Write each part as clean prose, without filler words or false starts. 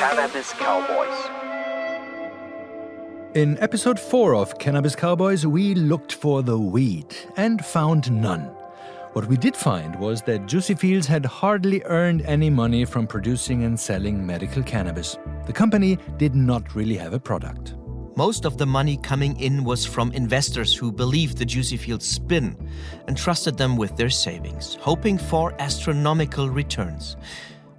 Cannabis Cowboys. In episode 4 of Cannabis Cowboys, we looked for the weed and found none. What we did find was that Juicy Fields had hardly earned any money from producing and selling medical cannabis. The company did not really have a product. Most of the money coming in was from investors who believed the Juicy Fields spin and trusted them with their savings, hoping for astronomical returns.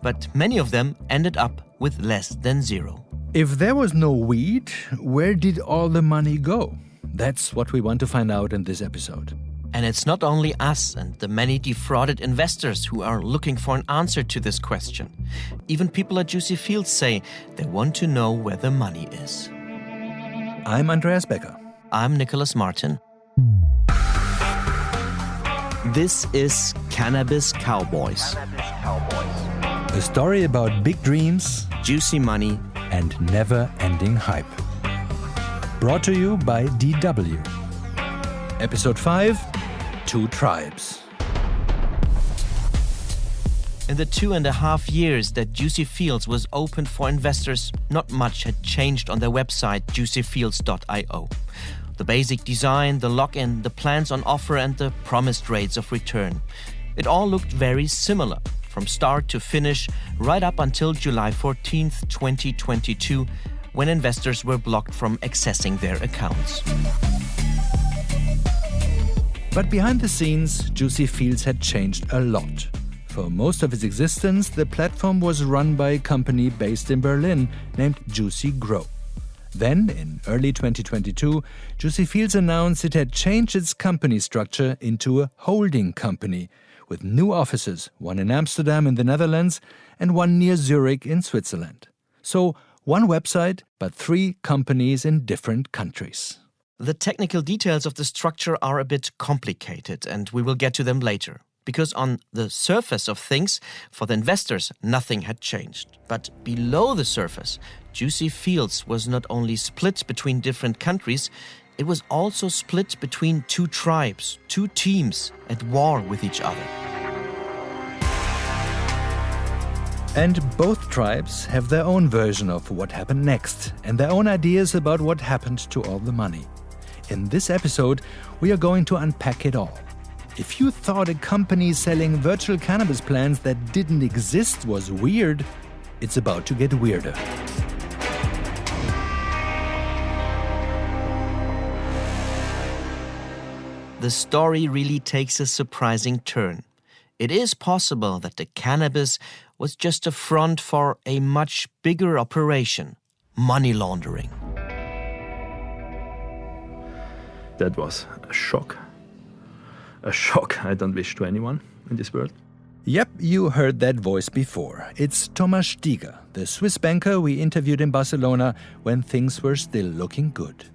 But many of them ended up with less than zero. If there was no weed, where did all the money go? That's what we want to find out in this episode. And it's not only us and the many defrauded investors who are looking for an answer to this question. Even people at Juicy Fields say they want to know where the money is. I'm Andreas Becker. I'm Nicolas Martin. This is Cannabis Cowboys. A story about big dreams, Juicy money, and never-ending hype. Brought to you by DW. Episode 5, Two Tribes. In the 2.5 years that Juicy Fields was open for investors, not much had changed on their website, JuicyFields.io. The basic design, the login, the plans on offer, and the promised rates of return. It all looked very similar, from start to finish, right up until July 14th, 2022, when investors were blocked from accessing their accounts. But behind the scenes, Juicy Fields had changed a lot. For most of its existence, the platform was run by a company based in Berlin named Juicy Grow. Then, in early 2022, Juicy Fields announced it had changed its company structure into a holding company, with new offices, one in Amsterdam in the Netherlands and one near Zurich in Switzerland. So, one website, but 3 companies in different countries. The technical details of the structure are a bit complicated, and we will get to them later. Because on the surface of things, for the investors, nothing had changed. But below the surface, Juicy Fields was not only split between different countries, it was also split between 2 tribes, 2 teams at war with each other. And both tribes have their own version of what happened next and their own ideas about what happened to all the money. In this episode, we are going to unpack it all. If you thought a company selling virtual cannabis plants that didn't exist was weird, it's about to get weirder. The story really takes a surprising turn. It is possible that the cannabis was just a front for a much bigger operation, money laundering. That was a shock. A shock I don't wish to anyone in this world. Yep, you heard that voice before. It's Thomas Stieger, the Swiss banker we interviewed in Barcelona when things were still looking good.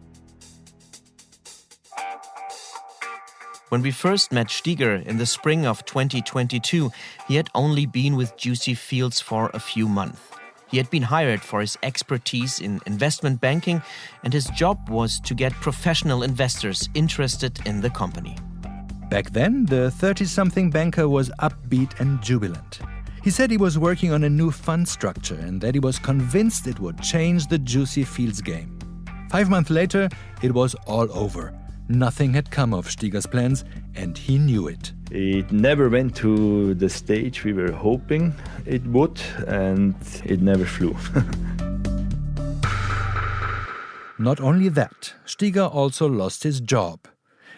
When we first met Stieger in the spring of 2022, he had only been with Juicy Fields for a few months. He had been hired for his expertise in investment banking, and his job was to get professional investors interested in the company. Back then, the 30-something banker was upbeat and jubilant. He said he was working on a new fund structure and that he was convinced it would change the Juicy Fields game. 5 months later, it was all over. Nothing had come of Stieger's plans, and he knew it. It never went to the stage we were hoping it would, and it never flew. Not only that, Stieger also lost his job.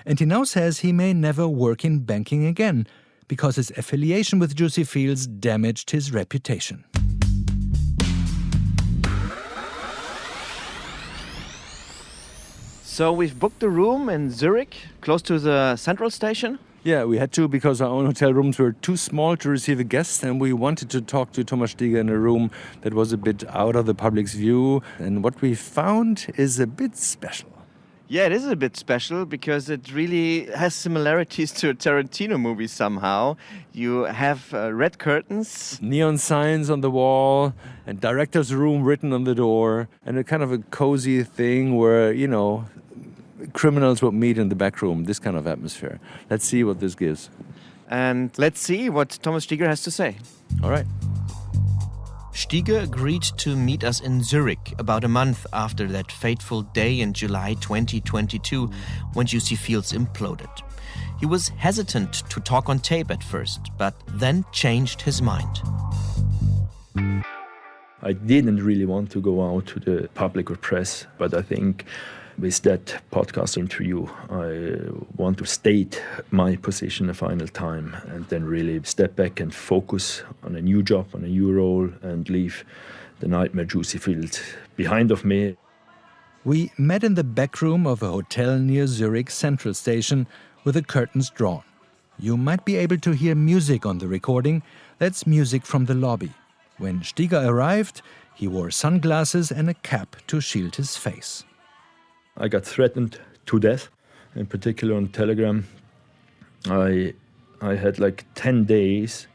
And he now says he may never work in banking again, because his affiliation with Juicy Fields damaged his reputation. So we've booked a room in Zurich, close to the central station. Yeah, we had to because our own hotel rooms were too small to receive a guest, and we wanted to talk to Thomas Stieger in a room that was a bit out of the public's view. And what we found is a bit special. Yeah, it is a bit special because it really has similarities to a Tarantino movie somehow. You have red curtains. Neon signs on the wall, and director's room written on the door, and a kind of a cozy thing where, you know, criminals would meet in the back room, this kind of atmosphere. Let's see what this gives. And let's see what Thomas Stieger has to say. All right. Stieger agreed to meet us in Zurich about a month after that fateful day in July 2022 when Juicy Fields imploded. He was hesitant to talk on tape at first, but then changed his mind. I didn't really want to go out to the public or press, but I think with that podcast interview, I want to state my position a final time and then really step back and focus on a new job, on a new role, and leave the nightmare Juicy Fields behind of me. We met in the back room of a hotel near Zurich Central Station with the curtains drawn. You might be able to hear music on the recording. That's music from the lobby. When Stieger arrived, he wore sunglasses and a cap to shield his face. I got threatened to death, in particular on Telegram. I had like 10 days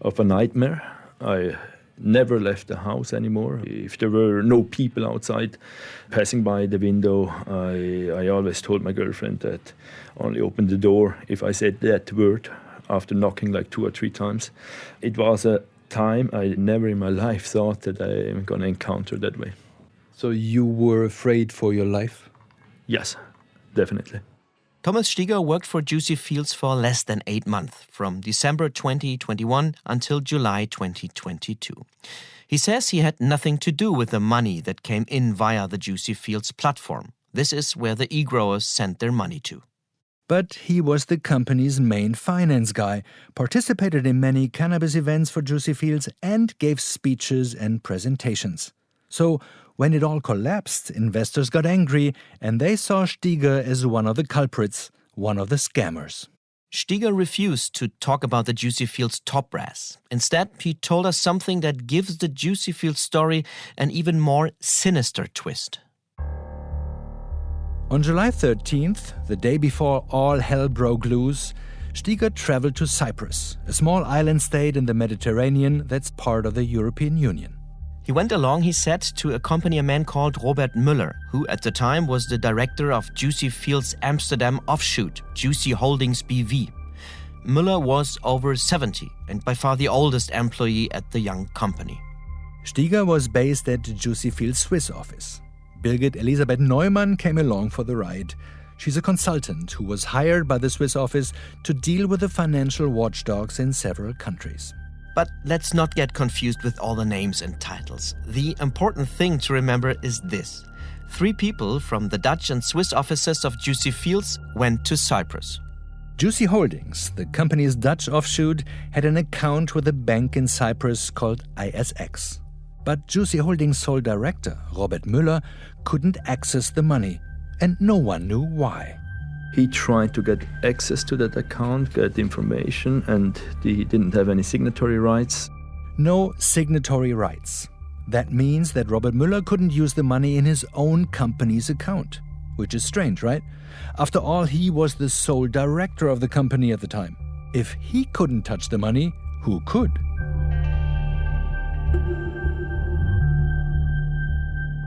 of a nightmare. I never left the house anymore. If there were no people outside passing by the window, I always told my girlfriend that only open the door if I said that word after knocking like 2 or 3 times. It was a time I never in my life thought that I am going to encounter that way. So you were afraid for your life? Yes, definitely. Thomas Stieger worked for Juicy Fields for less than 8 months, from December 2021 until July 2022. He says he had nothing to do with the money that came in via the Juicy Fields platform. This is where the e-growers sent their money to. But he was the company's main finance guy, participated in many cannabis events for Juicy Fields, and gave speeches and presentations. So when it all collapsed, investors got angry and they saw Stieger as one of the culprits, one of the scammers. Stieger refused to talk about the Juicy Fields top brass. Instead, he told us something that gives the Juicy Fields story an even more sinister twist. On July 13th, the day before all hell broke loose, Stieger traveled to Cyprus, a small island state in the Mediterranean that's part of the European Union. He went along, he said, to accompany a man called Robert Müller, who at the time was the director of Juicy Fields' Amsterdam offshoot, Juicy Holdings BV. Müller was over 70 and by far the oldest employee at the young company. Stieger was based at Juicy Fields' Swiss office. Birgit Elisabeth Neumann came along for the ride. She's a consultant who was hired by the Swiss office to deal with the financial watchdogs in several countries. But let's not get confused with all the names and titles. The important thing to remember is this. 3 people from the Dutch and Swiss offices of Juicy Fields went to Cyprus. Juicy Holdings, the company's Dutch offshoot, had an account with a bank in Cyprus called ISX. But Juicy Holdings' sole director, Robert Müller, couldn't access the money, and no one knew why. He tried to get access to that account, get information, and he didn't have any signatory rights. No signatory rights. That means that Robert Müller couldn't use the money in his own company's account. Which is strange, right? After all, he was the sole director of the company at the time. If he couldn't touch the money, who could?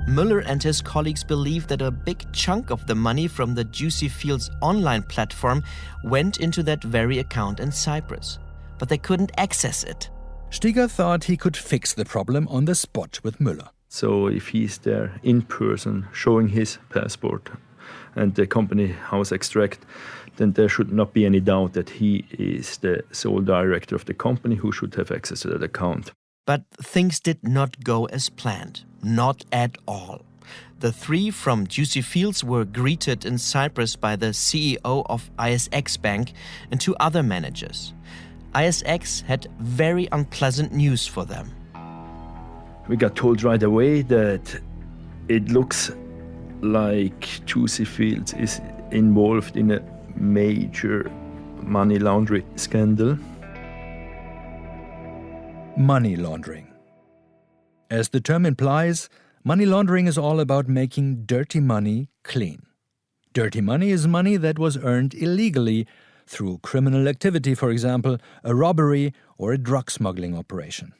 Müller and his colleagues believe that a big chunk of the money from the Juicy Fields online platform went into that very account in Cyprus. But they couldn't access it. Stieger thought he could fix the problem on the spot with Müller. So if he's there in person showing his passport and the company house extract, then there should not be any doubt that he is the sole director of the company who should have access to that account. But things did not go as planned. Not at all. The 3 from Juicy Fields were greeted in Cyprus by the CEO of ISX Bank and 2 other managers. ISX had very unpleasant news for them. We got told right away that it looks like Juicy Fields is involved in a major money laundering scandal. Money laundering. As the term implies, money laundering is all about making dirty money clean. Dirty money is money that was earned illegally through criminal activity, for example, a robbery or a drug smuggling operation.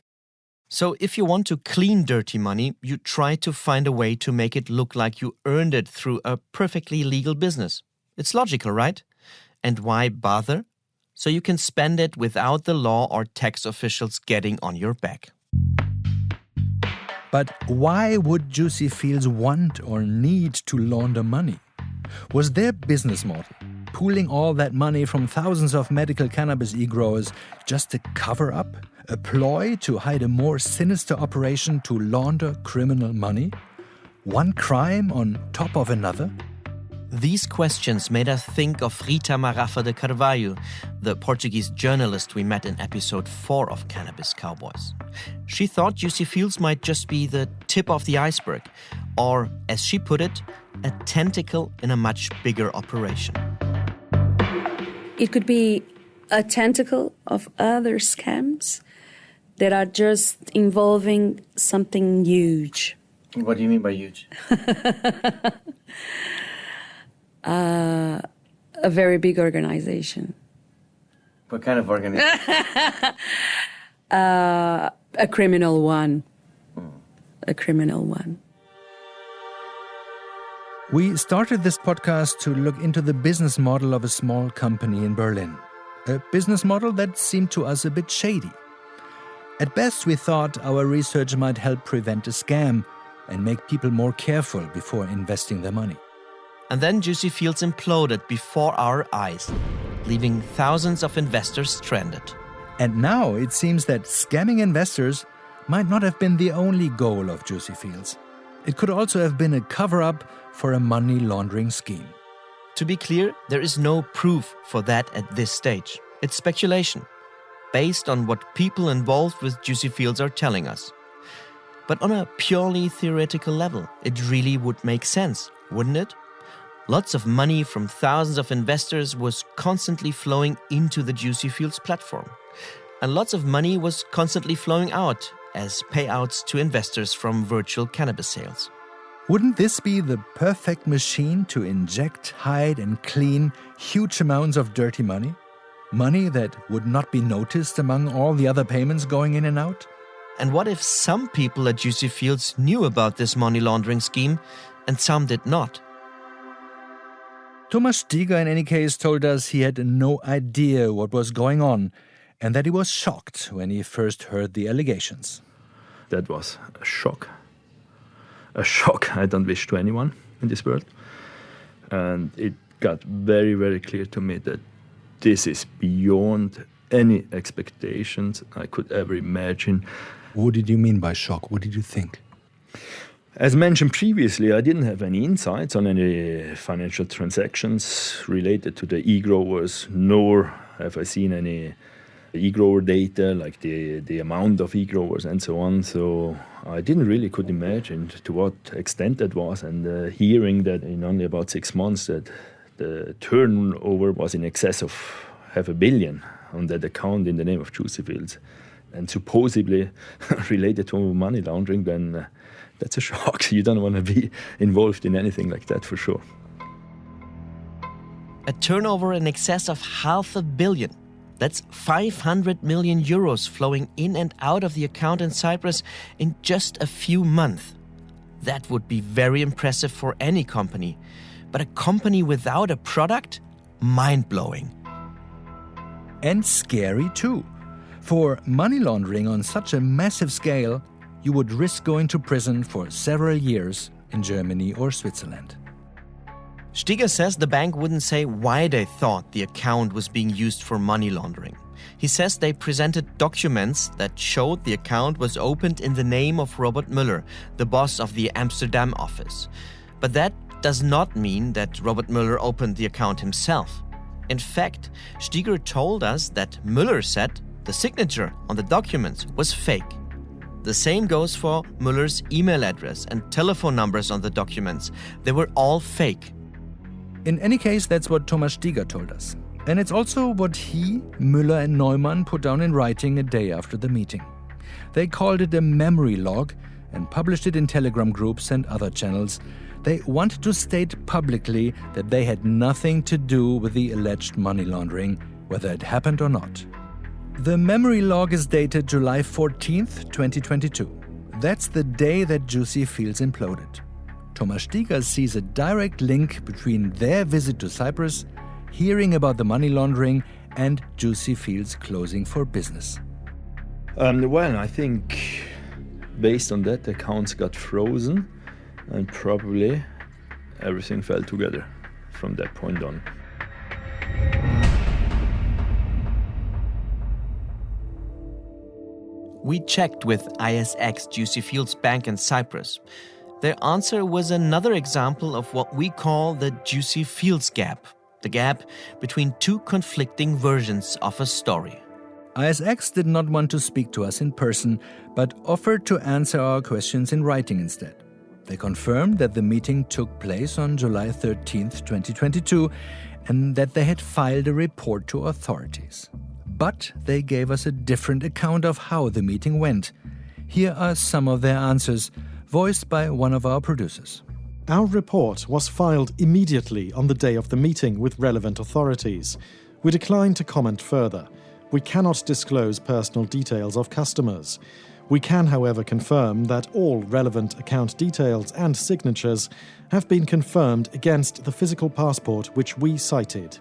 So if you want to clean dirty money, you try to find a way to make it look like you earned it through a perfectly legal business. It's logical, right? And why bother? So you can spend it without the law or tax officials getting on your back. But why would Juicy Fields want or need to launder money? Was their business model, pooling all that money from thousands of medical cannabis e-growers, just a cover-up, a ploy to hide a more sinister operation to launder criminal money? One crime on top of another? These questions made us think of Rita Marafa de Carvalho, the Portuguese journalist we met in episode 4 of Cannabis Cowboys. She thought Juicy Fields might just be the tip of the iceberg, or, as she put it, a tentacle in a much bigger operation. It could be a tentacle of other scams that are just involving something huge. What do you mean by huge? A very big organization. What kind of organization? A criminal one. A criminal one. We started this podcast to look into the business model of a small company in Berlin. A business model that seemed to us a bit shady. At best, we thought our research might help prevent a scam and make people more careful before investing their money. And then Juicy Fields imploded before our eyes, leaving thousands of investors stranded. And now it seems that scamming investors might not have been the only goal of Juicy Fields. It could also have been a cover-up for a money laundering scheme. To be clear, there is no proof for that at this stage. It's speculation, based on what people involved with Juicy Fields are telling us. But on a purely theoretical level, it really would make sense, wouldn't it? Lots of money from thousands of investors was constantly flowing into the Juicy Fields platform. And lots of money was constantly flowing out as payouts to investors from virtual cannabis sales. Wouldn't this be the perfect machine to inject, hide, and clean huge amounts of dirty money? Money that would not be noticed among all the other payments going in and out? And what if some people at Juicy Fields knew about this money laundering scheme and some did not? Thomas Stieger, in any case, told us he had no idea what was going on and that he was shocked when he first heard the allegations. That was a shock. A shock I don't wish to anyone in this world. And it got very, very clear to me that this is beyond any expectations I could ever imagine. What did you mean by shock? What did you think? As mentioned previously, I didn't have any insights on any financial transactions related to the e-growers, nor have I seen any e-grower data, like the amount of e-growers and so on. So I didn't really could imagine to what extent that was. And hearing that in only about 6 months that the turnover was in excess of 500 million on that account in the name of Juicy Fields, and supposedly related to money laundering, then that's a shock. You don't want to be involved in anything like that for sure. A turnover in excess of 500 million. That's 500 million euros flowing in and out of the account in Cyprus in just a few months. That would be very impressive for any company. But a company without a product? Mind-blowing. And scary too. For money laundering on such a massive scale, you would risk going to prison for several years in Germany or Switzerland. Stieger says the bank wouldn't say why they thought the account was being used for money laundering. He says they presented documents that showed the account was opened in the name of Robert Müller, the boss of the Amsterdam office. But that does not mean that Robert Müller opened the account himself. In fact, Stieger told us that Müller said the signature on the documents was fake. The same goes for Müller's email address and telephone numbers on the documents. They were all fake. In any case, that's what Thomas Stieger told us. And it's also what he, Müller and Neumann put down in writing a day after the meeting. They called it a memory log and published it in Telegram groups and other channels. They wanted to state publicly that they had nothing to do with the alleged money laundering, whether it happened or not. The memory log is dated July 14th, 2022. That's the day that Juicy Fields imploded. Thomas Stieger sees a direct link between their visit to Cyprus, hearing about the money laundering, and Juicy Fields closing for business. Well, I think based on that, accounts got frozen, and probably everything fell together from that point on. We checked with ISX Juicy Fields Bank in Cyprus. Their answer was another example of what we call the Juicy Fields gap, the gap between two conflicting versions of a story. ISX did not want to speak to us in person, but offered to answer our questions in writing instead. They confirmed that the meeting took place on July 13th, 2022, and that they had filed a report to authorities. But they gave us a different account of how the meeting went. Here are some of their answers, voiced by one of our producers. Our report was filed immediately on the day of the meeting with relevant authorities. We decline to comment further. We cannot disclose personal details of customers. We can, however, confirm that all relevant account details and signatures have been confirmed against the physical passport which we cited.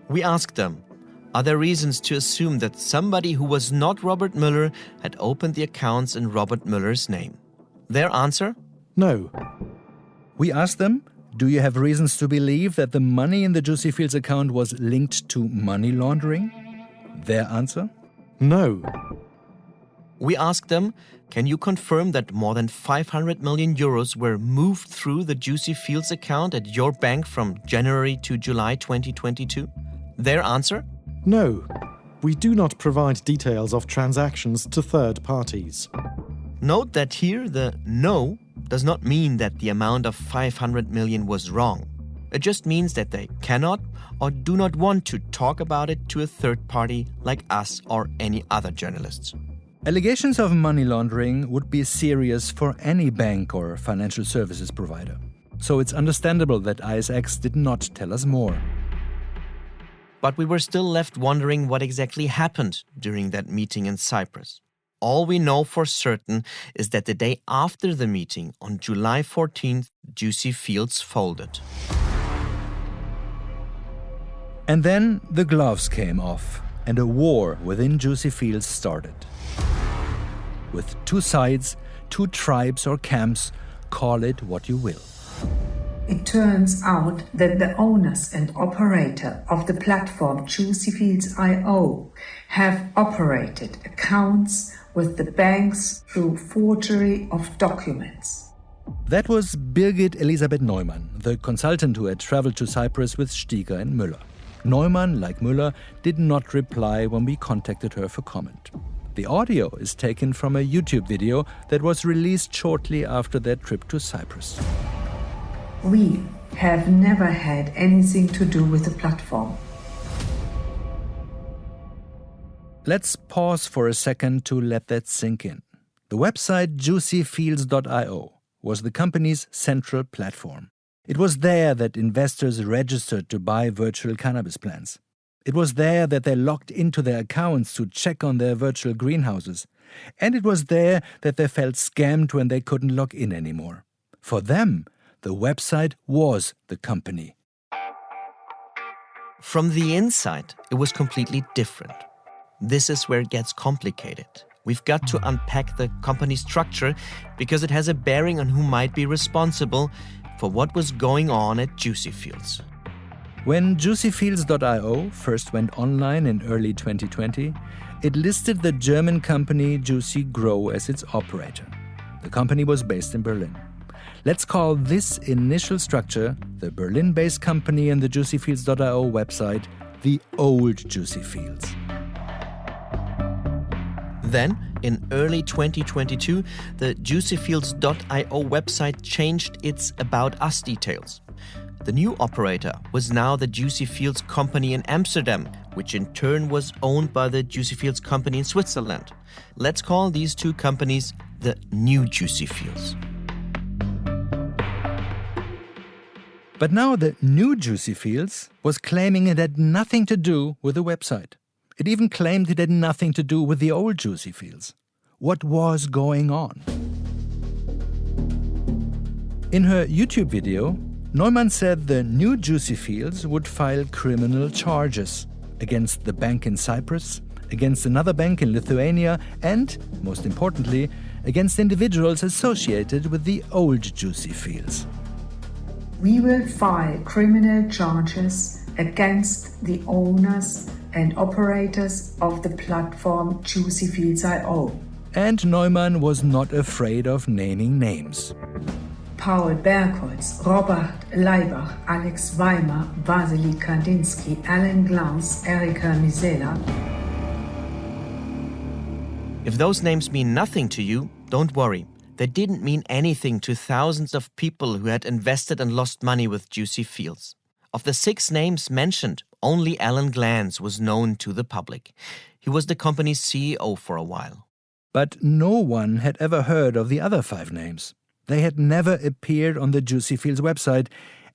We asked them, are there reasons to assume that somebody who was not Robert Müller had opened the accounts in Robert Müller's name? Their answer? No. We asked them, do you have reasons to believe that the money in the Juicy Fields account was linked to money laundering? Their answer? No. We asked them, can you confirm that more than 500 million euros were moved through the Juicy Fields account at your bank from January to July 2022? Their answer? No. We do not provide details of transactions to third parties. Note that here the no does not mean that the amount of 500 million was wrong. It just means that they cannot or do not want to talk about it to a third party like us or any other journalists. Allegations of money laundering would be serious for any bank or financial services provider. So it's understandable that ISX did not tell us more. But we were still left wondering what exactly happened during that meeting in Cyprus. All we know for certain is that the day after the meeting, on July 14th, Juicy Fields folded. And then the gloves came off, and a war within Juicy Fields started. With two sides, two tribes or camps, call it what you will. It turns out that the owners and operator of the platform JuicyFields.io have operated accounts with the banks through forgery of documents. That was Birgit Elisabeth Neumann, the consultant who had traveled to Cyprus with Stieger and Müller. Neumann, like Müller, did not reply when we contacted her for comment. The audio is taken from a YouTube video that was released shortly after their trip to Cyprus. We have never had anything to do with the platform. Let's pause for a second to let that sink in. The website JuicyFields.io was the company's central platform. It was there that investors registered to buy virtual cannabis plants. It was there that they logged into their accounts to check on their virtual greenhouses. And it was there that they felt scammed when they couldn't log in anymore. For them, the website was the company. From the inside, it was completely different. This is where it gets complicated. We've got to unpack the company structure because it has a bearing on who might be responsible for what was going on at Juicy Fields. When JuicyFields.io first went online in early 2020, it listed the German company Juicy Grow as its operator. The company was based in Berlin. Let's call this initial structure, the Berlin-based company and the JuicyFields.io website, the old Juicy Fields. Then, in early 2022, the JuicyFields.io website changed its About Us details. The new operator was now the Juicy Fields company in Amsterdam, which in turn was owned by the Juicy Fields company in Switzerland. Let's call these two companies the new Juicy Fields. But now the new Juicy Fields was claiming it had nothing to do with the website. It even claimed it had nothing to do with the old Juicy Fields. What was going on? In her YouTube video, Neumann said the new Juicy Fields would file criminal charges against the bank in Cyprus, against another bank in Lithuania, and, most importantly, against individuals associated with the old Juicy Fields. We will file criminal charges against the owners and operators of the platform JuicyFields.io. And Neumann was not afraid of naming names. Paul Bergholz, Robert Leibach, Alex Weimar, Vasily Kandinsky, Alan Glance, Erika Misela. If those names mean nothing to you, don't worry. They didn't mean anything to thousands of people who had invested and lost money with Juicy Fields. Of the 6 names mentioned, only Alan Glance was known to the public. He was the company's CEO for a while. But no one had ever heard of the other 5 names. They had never appeared on the Juicy Fields website,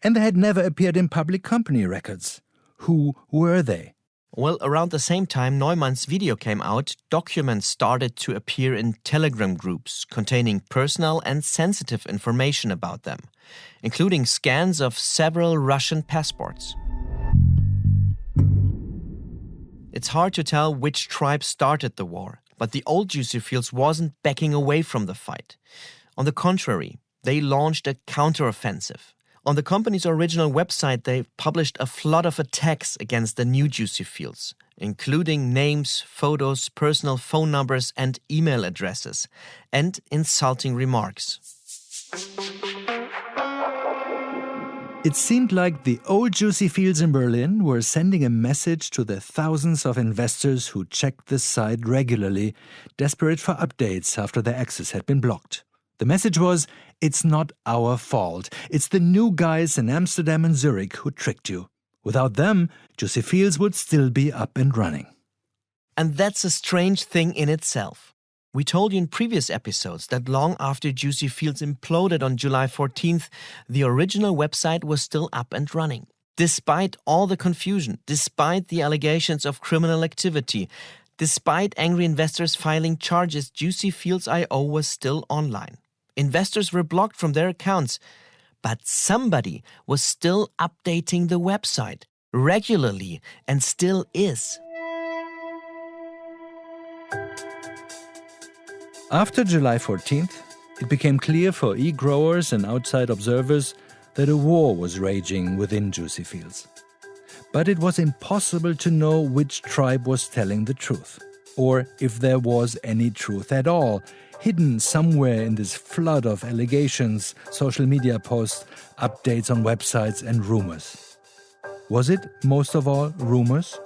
and they had never appeared in public company records. Who were they? Well, around the same time Neumann's video came out, documents started to appear in Telegram groups containing personal and sensitive information about them, including scans of several Russian passports. It's hard to tell which tribe started the war, but the old Juicy Fields wasn't backing away from the fight. On the contrary, they launched a counteroffensive. On the company's original website, they published a flood of attacks against the new Juicy Fields, including names, photos, personal phone numbers and email addresses, and insulting remarks. It seemed like the old Juicy Fields in Berlin were sending a message to the thousands of investors who checked the site regularly, desperate for updates after their access had been blocked. The message was, it's not our fault. It's the new guys in Amsterdam and Zurich who tricked you. Without them, Juicy Fields would still be up and running. And that's a strange thing in itself. We told you in previous episodes that long after Juicy Fields imploded on July 14th, the original website was still up and running. Despite all the confusion, despite the allegations of criminal activity, despite angry investors filing charges, JuicyFields.io was still online. Investors were blocked from their accounts, but somebody was still updating the website regularly and still is. After July 14th, it became clear for e-growers and outside observers that a war was raging within Juicy Fields. But it was impossible to know which tribe was telling the truth, or if there was any truth at all, hidden somewhere in this flood of allegations, social media posts, updates on websites and rumors. Was it, most of all, rumors?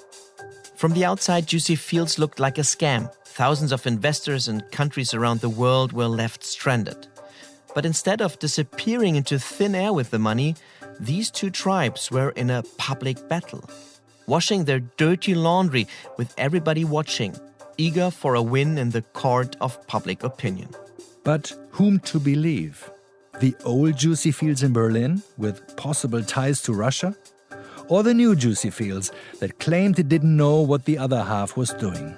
From the outside, Juicy Fields looked like a scam. Thousands of investors and countries around the world were left stranded. But instead of disappearing into thin air with the money, these 2 tribes were in a public battle, washing their dirty laundry with everybody watching, eager for a win in the court of public opinion. But whom to believe? The old Juicy Fields in Berlin, with possible ties to Russia? Or the new Juicy Fields that claimed it didn't know what the other half was doing?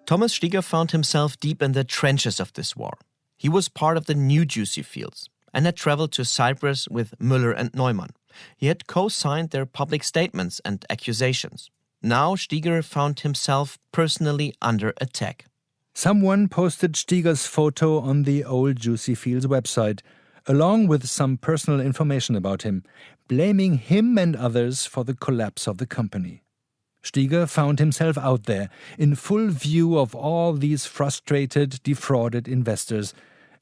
Thomas Stieger found himself deep in the trenches of this war. He was part of the new Juicy Fields and had traveled to Cyprus with Müller and Neumann. He had co-signed their public statements and accusations. Now Stieger found himself personally under attack. Someone posted Stieger's photo on the old Juicy Fields website, along with some personal information about him, blaming him and others for the collapse of the company. Stieger found himself out there, in full view of all these frustrated, defrauded investors,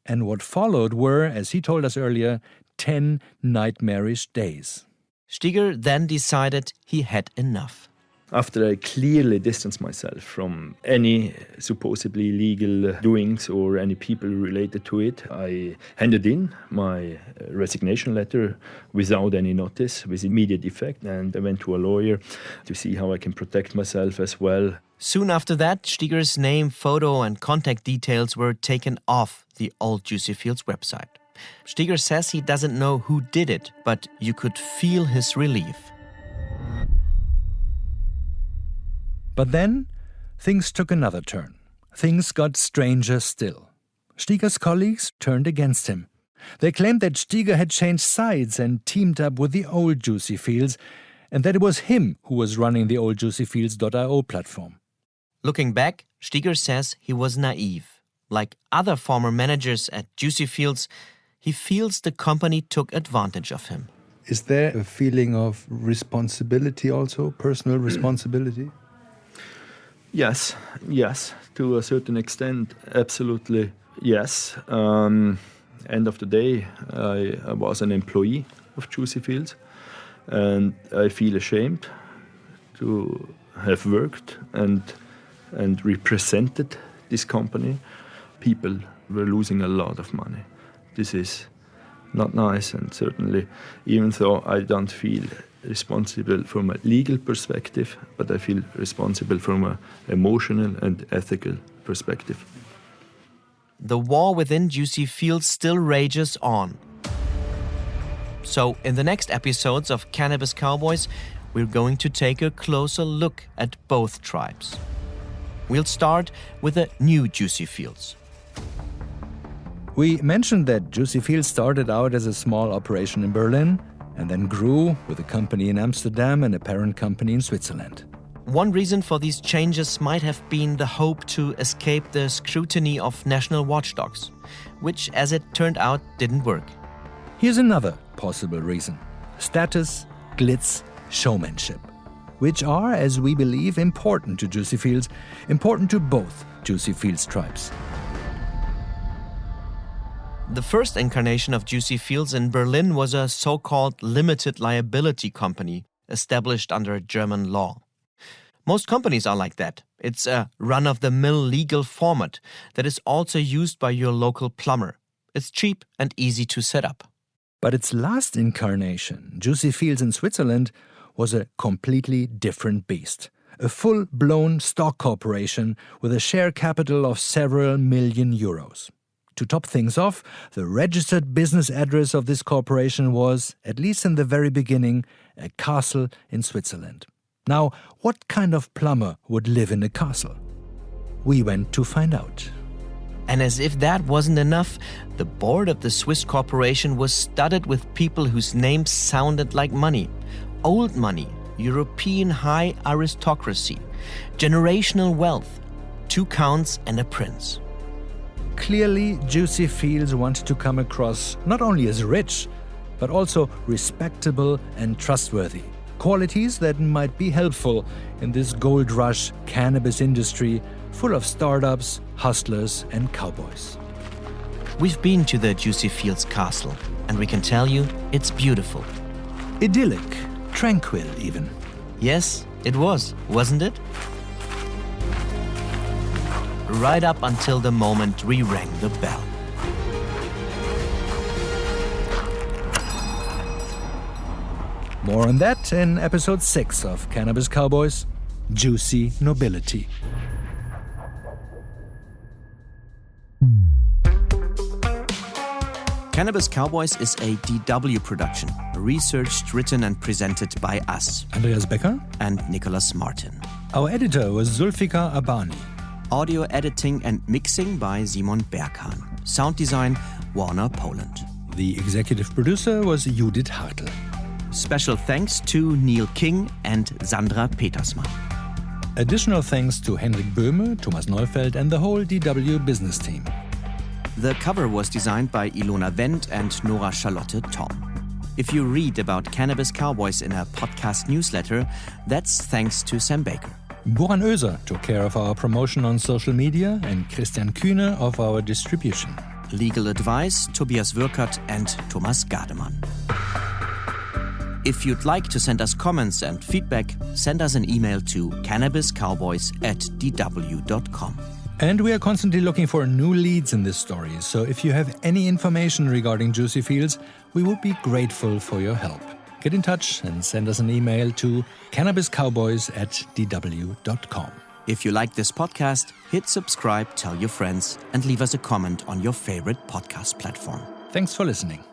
and what followed were, as he told us earlier, 10 nightmarish days. Stieger then decided he had enough. After I clearly distanced myself from any supposedly illegal doings or any people related to it, I handed in my resignation letter without any notice, with immediate effect, and I went to a lawyer to see how I can protect myself as well. Soon after that, Stieger's name, photo and contact details were taken off the old Juicy Fields website. Stieger says he doesn't know who did it, but you could feel his relief. But then, things took another turn. Things got stranger still. Stieger's colleagues turned against him. They claimed that Stieger had changed sides and teamed up with the old Juicy Fields, and that it was him who was running the old JuicyFields.io platform. Looking back, Stieger says he was naive. Like other former managers at Juicy Fields, he feels the company took advantage of him. Is there a feeling of responsibility also, personal responsibility? Yes, to a certain extent, absolutely yes. End of the day, I was an employee of Juicy Fields, and I feel ashamed to have worked and represented this company. People were losing a lot of money. This is not nice, and certainly, even though I don't feel responsible from a legal perspective, but I feel responsible from an emotional and ethical perspective. The war within Juicy Fields still rages on. So, in the next episodes of Cannabis Cowboys, we're going to take a closer look at both tribes. We'll start with a new Juicy Fields. We mentioned that Juicy Fields started out as a small operation in Berlin and then grew with a company in Amsterdam and a parent company in Switzerland. One reason for these changes might have been the hope to escape the scrutiny of national watchdogs, which, as it turned out, didn't work. Here's another possible reason: status, glitz, showmanship, which are, as we believe, important to Juicy Fields, important to both Juicy Fields tribes. The first incarnation of Juicy Fields in Berlin was a so-called limited liability company established under German law. Most companies are like that. It's a run-of-the-mill legal format that is also used by your local plumber. It's cheap and easy to set up. But its last incarnation, Juicy Fields in Switzerland, was a completely different beast. A full-blown stock corporation with a share capital of several million euros. To top things off, the registered business address of this corporation was, at least in the very beginning, a castle in Switzerland. Now, what kind of plumber would live in a castle? We went to find out. And as if that wasn't enough, the board of the Swiss corporation was studded with people whose names sounded like money. Old money, European high aristocracy, generational wealth, 2 counts and a prince. Clearly, Juicy Fields wanted to come across not only as rich, but also respectable and trustworthy. Qualities that might be helpful in this gold rush cannabis industry full of startups, hustlers, and cowboys. We've been to the Juicy Fields castle, and we can tell you it's beautiful. Idyllic, tranquil even. Yes, it was, wasn't it? Right up until the moment we rang the bell. More on that in episode 6 of Cannabis Cowboys, Juicy Nobility. Cannabis Cowboys is a DW production, researched, written and presented by us, Andreas Becker and Nicolas Martin. Our editor was Zulfikar Abani. Audio editing and mixing by Simon Berghahn. Sound design, Warner Poland. The executive producer was Judith Hartl. Special thanks to Neil King and Sandra Petersmann. Additional thanks to Henrik Böhme, Thomas Neufeld and the whole DW business team. The cover was designed by Ilona Wendt and Nora Charlotte Tom. If you read about Cannabis Cowboys in a podcast newsletter, that's thanks to Sam Baker. Boran Oeser took care of our promotion on social media and Christian Kühne of our distribution. Legal advice, Tobias Würkert and Thomas Gardemann. If you'd like to send us comments and feedback, send us an email to cannabiscowboys@dw.com. And we are constantly looking for new leads in this story, so if you have any information regarding Juicy Fields, we would be grateful for your help. Get in touch and send us an email to cannabiscowboys@dw.com. If you like this podcast, hit subscribe, tell your friends, and leave us a comment on your favorite podcast platform. Thanks for listening.